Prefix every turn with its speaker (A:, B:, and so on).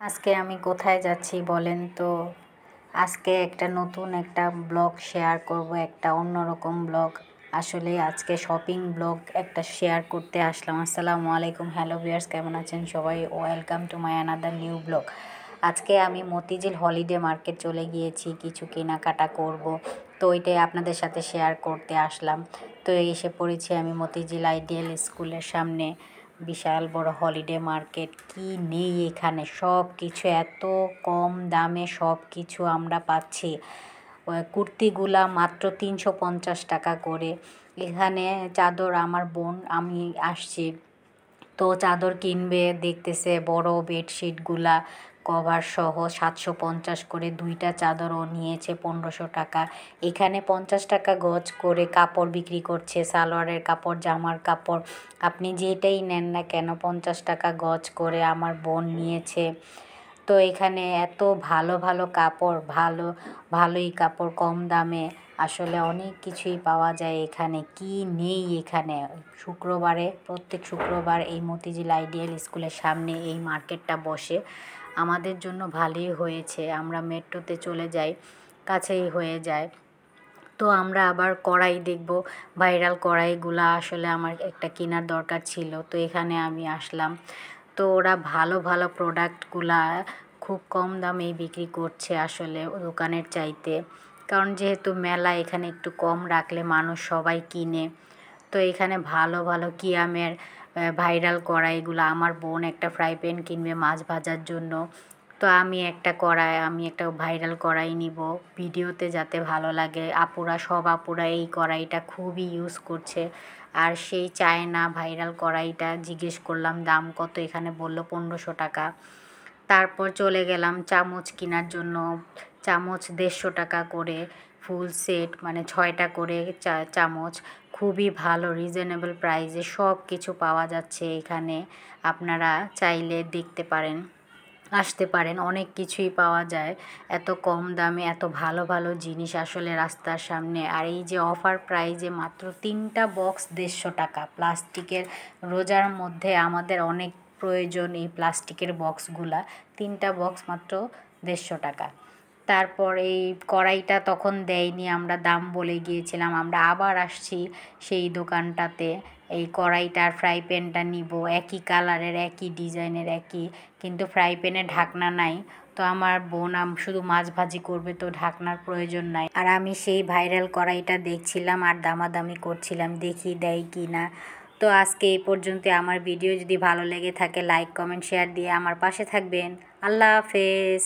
A: আজকে আমি কোথায় যাচ্ছি বলেন তো? আজকে নতুন একটা ব্লগ শেয়ার করব, একটা অন্যরকম ব্লগ। আসলে আজকে শপিং ব্লগ একটা শেয়ার করতে আসলাম। আসসালামু আলাইকুম, হ্যালো ভিউয়ার্স, কেমন আছেন সবাই? Welcome to my another new blog. আজকে আমি মতিঝিল হলিডে মার্কেট চলে গিয়েছি, কিছু কেনাকাটা করব, তো ওইটাই আপনাদের সাথে শেয়ার করতে আসলাম। তো এসে পড়েছি আমি মতিঝিল আইডিয়াল স্কুলের সামনে। বিশাল বড় হলিডে মার্কেট, কি নেই এখানে, সব কিছু এত কম দামে সব কিছু আমরা পাচ্ছি। কুর্তিগুলা মাত্র 350 টাকা করে। এখানে চাদর, আমার বোন আমি আসছি, তো চাদর কিনবে, দেখতেছে বড় বেডশিটগুলা কভার সহ 750 করে, দুইটা চাদরও নিয়েছে 1500 টাকা। এখানে 50 টাকা গজ করে কাপড় বিক্রি করছে, সালোয়ারের কাপড়, জামার কাপড়, আপনি যেটাই নেন না কেন 50 টাকা গজ করে আমার বোন নিয়েছে। তো এখানে এত ভালো ভালো কাপড়, ভালোই কাপড় কম দামে, আসলে অনেক কিছুই পাওয়া যায় এখানে। কি নেই এখানে? প্রত্যেক শুক্রবার এই মতিঝিল আইডিয়াল স্কুলের সামনে এই মার্কেটটা বসে। আমাদের জন্য ভালোই হয়েছে, আমরা মেট্রোতে চলে যাই, কাছেই হয়ে যায়। তো আমরা আবার কড়াই দেখব, ভাইরাল কড়াইগুলা আসলে আমার একটা কেনার দরকার ছিল, তো এখানে আমি আসলাম। তো ওরা ভালো ভালো প্রোডাক্টগুলা খুব কম দামেই বিক্রি করছে আসলে দোকানের চাইতে, কারণ যেহেতু মেলা, এখানে একটু কম রাখলে মানুষ সবাই কিনে। তো এখানে ভালো ভালো কিয়ামের ভাইরাল কড়াইগুলো, আমার বোন একটা ফ্রাই প্যান কিনবে মাছ ভাজার জন্য, তো আমি একটা ভাইরাল কড়াই নিব, ভিডিওতে যাতে ভালো লাগে। সব আপুরা এই কড়াইটা খুবই ইউজ করছে। আর সেই চায়না ভাইরাল কড়াইটা জিজ্ঞেস করলাম দাম কত, এখানে বলল 1500 টাকা। তারপর চলে গেলাম চামচ কেনার জন্য। চামচ 150 টাকা করে, ফুল সেট, মানে 6টা করে চামচ। খুবই ভালো রিজনেবল প্রাইসে সব কিছু পাওয়া যাচ্ছে এখানে। আপনারা চাইলে দেখতে পারেন, আসতে পারেন, অনেক কিছুই পাওয়া যায় এত কম দামে, এত ভালো ভালো জিনিস আসলে রাস্তার সামনে। আর এই যে অফার প্রাইজে মাত্র 3টা বক্স 150 টাকা প্লাস্টিকের। রোজার মধ্যে আমাদের অনেক প্রয়োজন এই প্লাস্টিকের বক্সগুলা, 3টা বক্স মাত্র 150 টাকা। তারপর এই কড়াইটা তখন দেয়নি, আমরা দাম বলে গিয়েছিলাম, আমরা আবার আসছি সেই দোকানটাতে। এই কড়াইটার ফ্রাই প্যানটা নিব, একই কালারের, একই ডিজাইনের, একই, কিন্তু ফ্রাই প্যানে ঢাকনা নাই। তো আমার বোন শুধু মাছ ভাজি করবে, তো ঢাকনার প্রয়োজন নাই। আর আমি সেই ভাইরাল কড়াইটা দেখছিলাম আর দামাদামি করছিলাম, দেখি দেয় কি না। তো আজকে এই পর্যন্ত। আমার ভিডিও যদি ভালো লেগে থাকে লাইক কমেন্ট শেয়ার দিয়ে আমার পাশে থাকবেন। আল্লাহ হাফেজ।